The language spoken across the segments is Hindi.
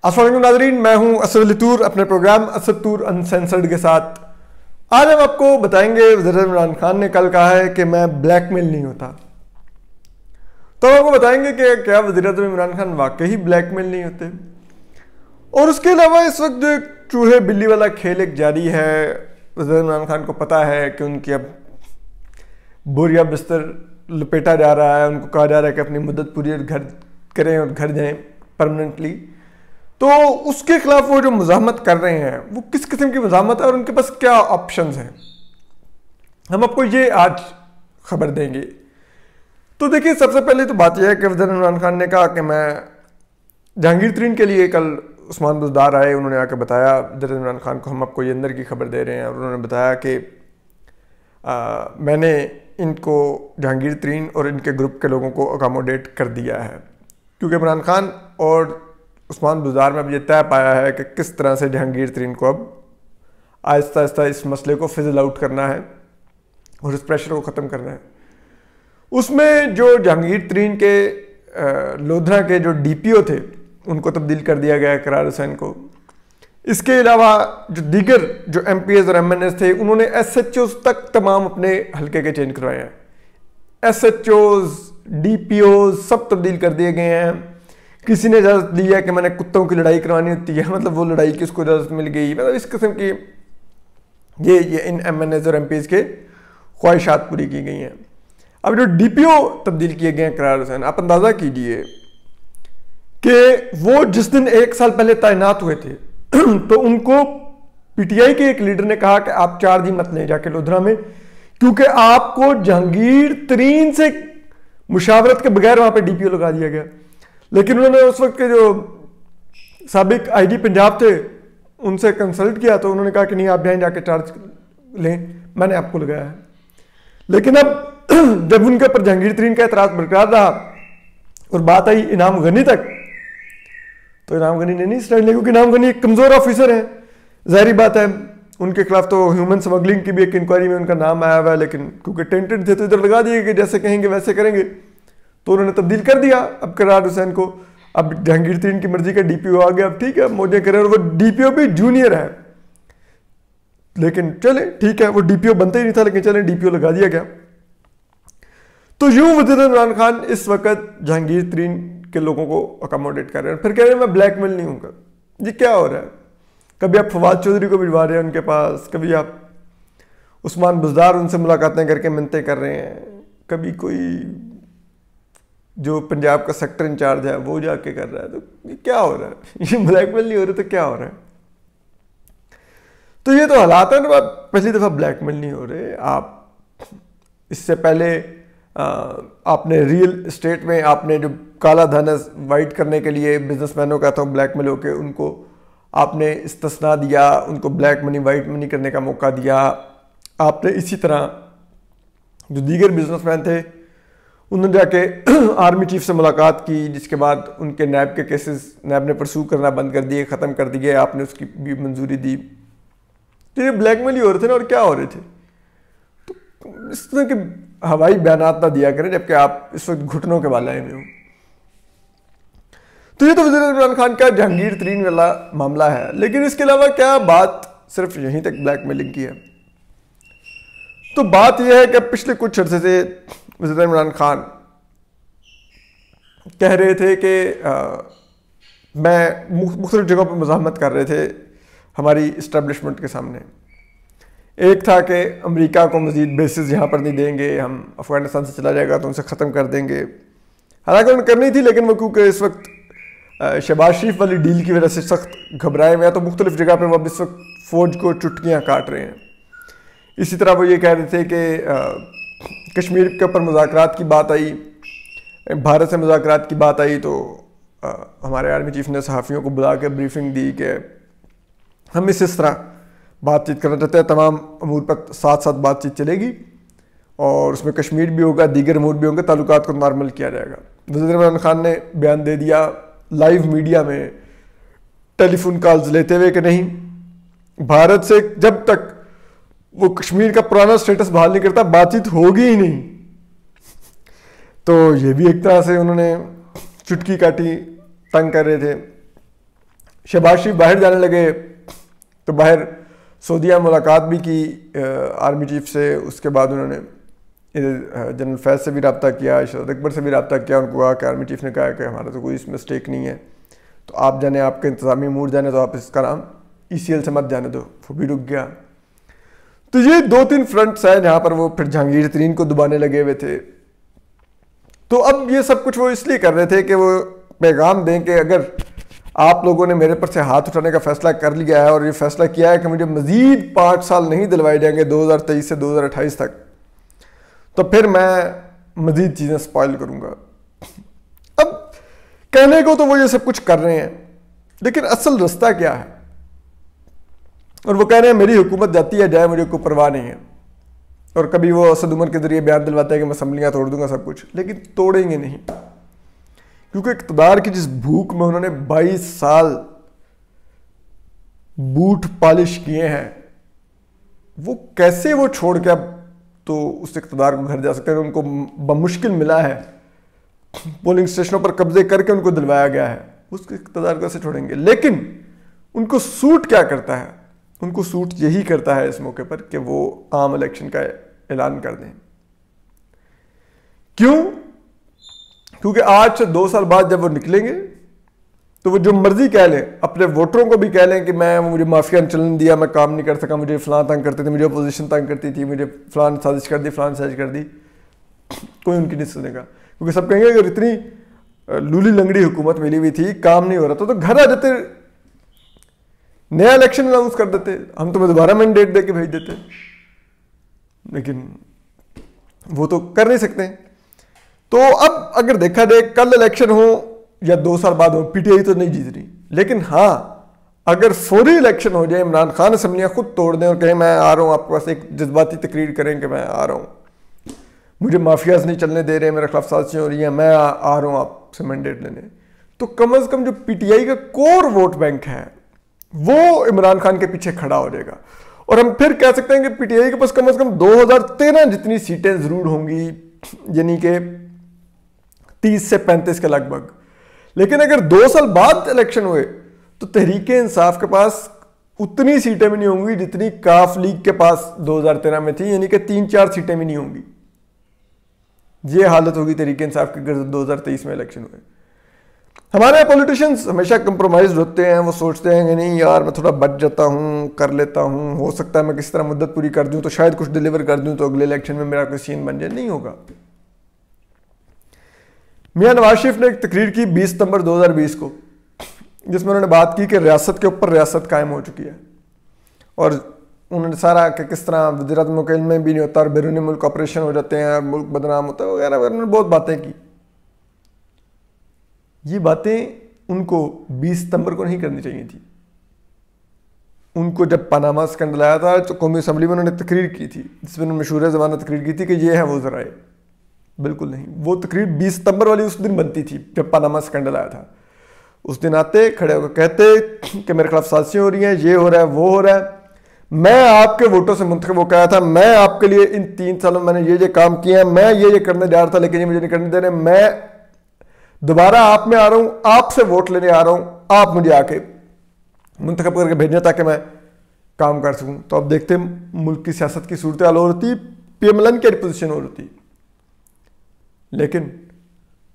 अस्सलाम वालेकुम नाज़रीन, मैं हूं असद अली तूर अपने प्रोग्राम असद तूर अनसेंसर्ड के साथ। आज हम आपको बताएंगे वज़ीर इमरान खान ने कल कहा है कि मैं ब्लैकमेल नहीं होता। तो हम आपको बताएंगे कि क्या वज़ीर आज़म इमरान खान वाकई ब्लैकमेल नहीं होते। और उसके अलावा इस वक्त जो चूहे बिल्ली वाला खेल एक जारी है, वज़ीर इमरान खान को पता है कि उनकी अब बोरिया बिस्तर लपेटा जा रहा है, उनको कहा जा रहा है कि अपनी मुद्दत पूरी घर करें और घर जाएं परमानेंटली। तो उसके खिलाफ वो जो मुज़ाहमत कर रहे हैं वो किस किस्म की मुज़ाहमत है और उनके पास क्या ऑप्शंस हैं, हम आपको ये आज खबर देंगे। तो देखिए, सबसे पहले तो बात यह है कि वज़ीर इमरान खान ने कहा कि मैं जहांगीर तरीन के लिए कल उस्मान बुज़दार आए, उन्होंने आके बताया वज़ीर इमरान खान को हम आपको ये अंदर की खबर दे रहे हैं, और उन्होंने बताया कि मैंने इनको जहांगीर तरीन और इनके ग्रुप के लोगों को अकोमोडेट कर दिया है, क्योंकि इमरान खान और उस्मान बुज़दार में अब ये तय पाया है कि किस तरह से जहांगीर तरीन को अब आहिस्ता आहिस्ता इस मसले को फिजल आउट करना है और इस प्रेशर को ख़त्म करना है। उसमें जो जहांगीर तरीन के लोधरा के जो DPO थे उनको तब्दील कर दिया गया इकरार हुसैन को। इसके अलावा जो दीगर जो MPs और MNS थे उन्होंने SHOs तक तमाम अपने हल्के के चेंज करवाए हैं। SHOs DPOs सब तब्दील कर दिए गए हैं। किसी ने इजाज़त ली है कि मैंने कुत्तों की लड़ाई करवानी होती है, मतलब वो लड़ाई की उसको इजाज़त मिल गई, मतलब इस किस्म की ये इन MNS और MPs के ख्वाहिशात पूरी की गई हैं। अब जो DPO तब्दील किए गए हैं इकरार हुसैन, आप अंदाज़ा कीजिए कि वो जिस दिन 1 साल पहले तैनात हुए थे तो उनको PTI के एक लीडर ने कहा कि आप चार्ज ही मत लें जाके लोधरा में, क्योंकि आपको जहांगीर तरीन से मुशावरत के बगैर वहां पे DPO लगा दिया गया। लेकिन उन्होंने उस वक्त के जो साबिक ID पंजाब थे उनसे कंसल्ट किया, तो उन्होंने कहा कि नहीं, आप जाएं जाके चार्ज लें, मैंने आपको लगाया है। लेकिन अब जब उनके ऊपर जहांगीर तरीन का एतराज़ बरकरार रहा और बात आई इनाम गनी तक, तो इनाम गनी ने नहीं स्टैंड लिया, क्योंकि इनाम गनी एक कमज़ोर ऑफिसर है। जाहिर बात है उनके खिलाफ तो ह्यूमन स्मगलिंग की भी एक इंक्वायरी में उनका नाम आया हुआ है, लेकिन क्योंकि टेंटेड थे तो इधर लगा दिए कि जैसे कहेंगे वैसे करेंगे, तो उन्होंने तब्दील कर दिया अब इकरार हुसैन को। अब जहांगीर तरीन की मर्जी का DPO आ गया, अब ठीक है मौजें करें, और वो DPO भी जूनियर है, लेकिन चले ठीक है, वो DPO बनता ही नहीं था, लेकिन चले DPO लगा दिया गया। तो यूं वज़ीर इमरान खान इस वक्त जहांगीर तरीन के लोगों को अकोमोडेट कर रहे हैं, फिर कह रहे हैं मैं ब्लैकमेल नहीं हूँ। ये क्या हो रहा है? कभी आप फवाद चौधरी को भिजवा रहे हैं उनके पास, कभी आप उस्मान बुज़दार उनसे मुलाकातें करके मिन्नतें कर रहे हैं, कभी कोई जो पंजाब का सेक्टर इंचार्ज है वो जाके कर रहा है। तो ये क्या हो रहा है? ये ब्लैकमेल नहीं हो रहा तो क्या हो रहा है? तो ये तो हालात है ना, पहली दफ़ा ब्लैकमेल नहीं हो रहे। आप इससे पहले आपने रियल इस्टेट में आपने जो काला धन वाइट करने के लिए बिजनेसमैनों का था ब्लैकमेल होके उनको आपने इस्तिस्ना दिया, उनको ब्लैक मनी वाइट मनी करने का मौका दिया। आपने इसी तरह जो दीगर बिजनेसमैन थे उन्होंने जाके आर्मी चीफ से मुलाकात की, जिसके बाद उनके नैब के केसेस नैब ने परसू करना बंद कर दिए, ख़त्म कर दिए, आपने उसकी भी मंजूरी दी। तो ये ब्लैकमेल ही हो रहे थे ना, और क्या हो रहे थे? तो इस तरह के हवाई बयानात ना दिया करें जबकि आप इस वक्त घुटनों के वाले में हो। तो ये तो वज़ीर इमरान खान का जहांगीर तरीन वाला मामला है, लेकिन इसके अलावा क्या बात सिर्फ यहीं तक ब्लैकमेलिंग की है? तो बात यह है कि पिछले कुछ अर्से से वज़ीर इमरान खान कह रहे थे कि मैं मुख्तलिफ जगहों पर मुज़ाहमत कर रहे थे हमारी इस्टेब्लिशमेंट के सामने। एक था कि अमेरिका को मज़ीद बेसिस यहाँ पर नहीं देंगे, हम अफ़गानिस्तान से चला जाएगा तो उनसे ख़त्म कर देंगे। हालांकि उन्हें करनी थी, लेकिन वो क्योंकि इस वक्त शहबाज शरीफ वाली डील की वजह से सख्त घबराए हुए हैं, तो मुख्तलिफ जगह पर वो अब इस वक्त फ़ौज को चुटकियाँ काट रहे हैं। इसी तरह वो ये कह रहे थे कि कश्मीर के ऊपर मुज़ाकरात की बात आई, भारत से मुज़ाकरात की बात आई, तो हमारे आर्मी चीफ ने सहाफ़ियों को बुला के ब्रीफिंग दी कि हम इस तरह बातचीत करना चाहते हैं, तमाम अमूर पर साथ साथ बातचीत चलेगी और उसमें कश्मीर भी होगा, दीगर अमूर भी होंगे, ताल्लुकात को नॉर्मल किया जाएगा। वज़ीर इमरान खान ने बयान दे दिया लाइव मीडिया में टेलीफोन कॉल्स लेते हुए कि नहीं, भारत से जब तक वो कश्मीर का पुराना स्टेटस बहाल नहीं करता बातचीत होगी ही नहीं। तो ये भी एक तरह से उन्होंने चुटकी काटी, तंग कर रहे थे। शहबाज शरीफ बाहर जाने लगे तो बाहर सऊदीया मुलाकात भी की आर्मी चीफ से। उसके बाद उन्होंने जनरल फैज़ से भी रब्ता किया, शरद अकबर से भी रब्ता किया। उनको कहा कि आर्मी चीफ ने कहा कि हमारा तो कोई इसमें मिस्टेक नहीं है, तो आप जाने, आपके इंतज़ामी मूड जाने, तो आप इसका नाम ECL से मत जाने दो। वो भी रुक गया। तो ये 2-3 फ्रंट्स हैं जहाँ पर वो फिर जहांगीर तरीन को दबाने लगे हुए थे। तो अब ये सब कुछ वो इसलिए कर रहे थे कि वो पैगाम दें कि अगर आप लोगों ने मेरे पर से हाथ उठाने का फैसला कर लिया है और ये फैसला किया है कि मुझे मज़ीद 5 साल नहीं दिलवाए जाएंगे 2023 से 2028 तक, तो फिर मैं मज़ीद चीज़ें स्पॉइल करूँगा। अब कहने को तो वो ये सब कुछ कर रहे हैं, लेकिन असल रास्ता क्या है? और वो कह रहे हैं मेरी हुकूमत जाती है जाए, मुझे कोई परवाह नहीं है। और कभी वो असद उमर के जरिए बयान दिलवाता है कि मैं असम्बलियाँ तोड़ दूंगा सब कुछ, लेकिन तोड़ेंगे नहीं, क्योंकि इक़्तिदार की जिस भूख में उन्होंने 22 साल बूट पॉलिश किए हैं, वो कैसे वो छोड़ के अब तो उस इक़्तिदार को घर जा सकते हैं। उनको बमुश्किल मिला है, पोलिंग स्टेशनों पर कब्जे करके उनको दिलवाया गया है, उसके इक़्तिदार को कैसे छोड़ेंगे? लेकिन उनको सूट क्या करता है? उनको सूट यही करता है इस मौके पर कि वो आम इलेक्शन का ऐलान कर दें। क्यों? क्योंकि आज से 2 साल बाद जब वो निकलेंगे तो वो जो मर्जी कह लें, अपने वोटरों को भी कह लें कि मुझे माफिया ने चलन दिया, मैं काम नहीं कर सका, मुझे फलां तंग करते थे, मुझे अपोजिशन तंग करती थी, मुझे फलां साजिश कर दी, फलां साजिश कर दी, कोई उनकी नहीं सुनेगा। क्योंकि सब कहेंगे अगर इतनी लूली लंगड़ी हुकूमत मिली हुई थी, काम नहीं हो रहा था, तो घर आ जाते, नया इलेक्शन अनाउंस कर देते, हम तुम्हें दोबारा मैंडेट दे के भेज देते। लेकिन वो तो कर नहीं सकते। तो अब अगर देखा जाए कल इलेक्शन हो या 2 साल बाद हो, PTI तो नहीं जीत रही, लेकिन हाँ अगर फौरी इलेक्शन हो जाए, इमरान खान असम्बलियाँ खुद तोड़ दें और कहें मैं आ रहा हूँ आपके पास, एक जज्बाती तकरीर करें कि मैं आ रहा हूँ, मुझे माफियाज नहीं चलने दे रहे, मेरे खिलाफ साजिशें हो रही हैं, मैं आ रहा हूँ आपसे मैंडेट लेने, तो कम से कम जो PTI का कोर वोट बैंक है वो इमरान खान के पीछे खड़ा हो जाएगा। और हम फिर कह सकते हैं कि PTI के पास कम से कम 2013 जितनी सीटें जरूर होंगी, यानी कि 30 से 35 के लगभग। लेकिन अगर 2 साल बाद इलेक्शन हुए तो तहरीक इंसाफ के पास उतनी सीटें भी नहीं होंगी जितनी काफ लीग के पास 2013 में थी, यानी कि 3-4 सीटें भी नहीं होंगी। ये हालत होगी तहरीक इंसाफ की अगर 2023 में इलेक्शन हुए। हमारे पॉलिटिशियंस हमेशा कंप्रोमाइज होते हैं, वो सोचते हैं कि नहीं यार मैं थोड़ा बच जाता हूँ, कर लेता हूँ, हो सकता है मैं किसी तरह मुद्दत पूरी कर दूँ तो शायद कुछ डिलीवर कर दूँ तो अगले इलेक्शन में मेरा कोई सीन बन जाए। नहीं होगा। मियां नवाज शरीफ ने एक तकरीर की 20 सितंबर 2020 को, जिसमें उन्होंने बात की कि रियासत के ऊपर रियासत कायम हो चुकी है, और उन्होंने सारा कि किस तरह वज़ीर-ए-आज़म मुल्क में भी नहीं होता और बैरूनी मुल्क ऑपरेशन हो जाते हैं, मुल्क बदनाम होता है वगैरह वगैरह, उन्होंने बहुत बातें की। ये बातें उनको 20 सितंबर को नहीं करनी चाहिए थी। उनको जब पनामा स्कैंडल आया था तो कौमी असम्बली में उन्होंने तकरीर की थी, जिसमें उन्होंने मशहूर ज़माना तकरीर की थी कि ये है वो ज़राए। बिल्कुल नहीं, वो तकरीर 20 सितंबर वाली उस दिन बनती थी जब पनामा स्कैंडल आया था। उस दिन आते, खड़े होकर कहते कि मेरे खिलाफ साजिशें हो रही हैं, ये हो रहा है, वो हो रहा है, मैं आपके वोटों से मुंतखब होकर आया था, मैं आपके लिए इन 3 सालों में मैंने ये काम किए हैं, मैं ये करने जा रहा था लेकिन ये मुझे नहीं करने दे रहे, मैं दोबारा आप में आ रहा हूं, आपसे वोट लेने आ रहा हूं, आप मुझे आके मुंतखब करके भेजना ताकि मैं काम कर सकूं। तो अब देखते मुल्क की सियासत की सूरत हाल हो रही, PMLN की पोजीशन हो रही, लेकिन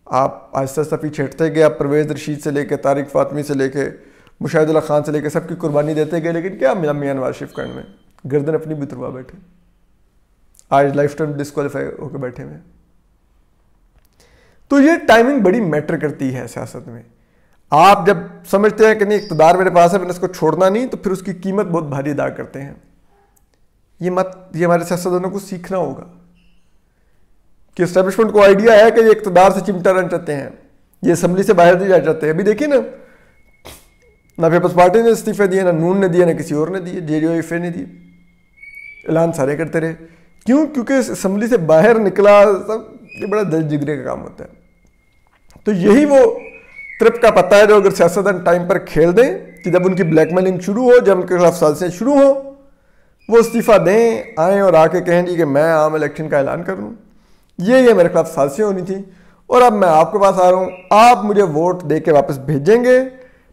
आप आहिस्ता आहिस्ता पीछे हटते गए। आप परवेज़ रशीद से लेकर तारिक फातमी से लेकर मुशाहिदुल्लाह खान से लेकर सबकी कुर्बानी देते गए, लेकिन क्या मिला मियां नवाज शरीफ करने में? गर्दन अपनी भी तुरवा बैठे, आज लाइफ टाइम डिस्क्वालीफाई होकर बैठे हुए। तो ये टाइमिंग बड़ी मैटर करती है सियासत में। आप जब समझते हैं कि नहीं इक़्तिदार मेरे पास है, मैंने इसको छोड़ना नहीं, तो फिर उसकी कीमत बहुत भारी अदा करते हैं। ये हमारे सियासतदानों को सीखना होगा कि एस्टेब्लिशमेंट को आइडिया है कि ये इक़्तिदार से चिमटा रहना चाहते हैं, ये असम्बली से बाहर नहीं जा चाहते। अभी देखिए ना पीपल्स पार्टी ने इस्तीफे दिए, ना नून ने दिए, ना किसी और ने दिए, JDO-FA ने दिए, ऐलान सारे करते रहे। क्यों? क्योंकि असम्बली से बाहर निकला सब, ये बड़ा दिल जिगरे का काम होता है। तो यही वो ट्रिप का पता है जो अगर सियासतदान टाइम पर खेल दें कि जब उनकी ब्लैकमेलिंग शुरू हो, जब उनके खिलाफ साजिशें शुरू हो, वो इस्तीफा दें, आएँ और आके कहें जी कि मैं आम इलेक्शन का ऐलान कर लूँ, ये मेरे खिलाफ साजिशें होनी थी और अब मैं आपके पास आ रहा हूँ, आप मुझे वोट दे के वापस भेजेंगे,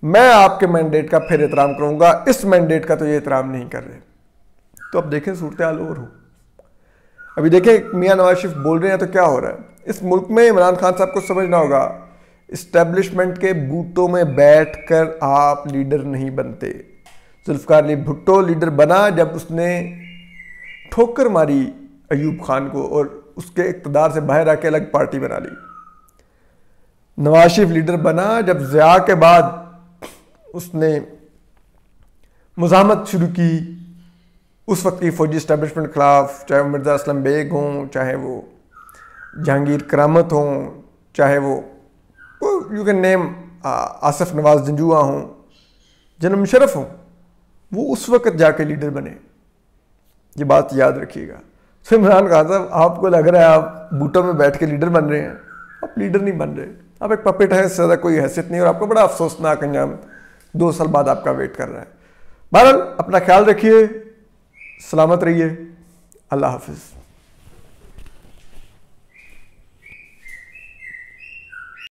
मैं आपके मैंडेट का फिर एहतराम करूंगा, इस मैंडेट का तो ये एहतराम नहीं कर रहे। तो अब देखें सूरत हाल और हो। अभी देखें मियां नवाज शरीफ बोल रहे हैं तो क्या हो रहा है इस मुल्क में। इमरान खान साहब को समझना होगा, इस्टेब्लिशमेंट के बूटों में बैठकर आप लीडर नहीं बनते। जुल्फकार अली भुट्टो लीडर बना जब उसने ठोकर मारी अयूब खान को और उसके इक़्तिदार से बाहर आके अलग पार्टी बना ली। नवाज शरीफ लीडर बना जब ज़िया के बाद उसने मुज़ाहमत शुरू की उस वक्त की फौजी इस्टेब्लिशमेंट के खिलाफ, चाहे वो मिर्ज़ा असलम बेग हों, चाहे वो जहांगीर करामत हों, चाहे वो you can name Asif Nawaz Janjua हों, जनरल मुशर्रफ हों, वो उस वक्त जाके लीडर बने। ये बात याद रखिएगा। तो इमरान खान साहब आपको लग रहा है आप बूटों में बैठ के लीडर बन रहे हैं, आप लीडर नहीं बन रहे, आप एक पपेट है, इससे ज़्यादा कोई हैसियत नहीं और आपको बड़ा अफसोसनाक अंजाम 2 साल बाद आपका वेट कर रहा है। बहरहाल अपना ख्याल रखिए, सलामत रहिए, अल्लाह हाफिज़।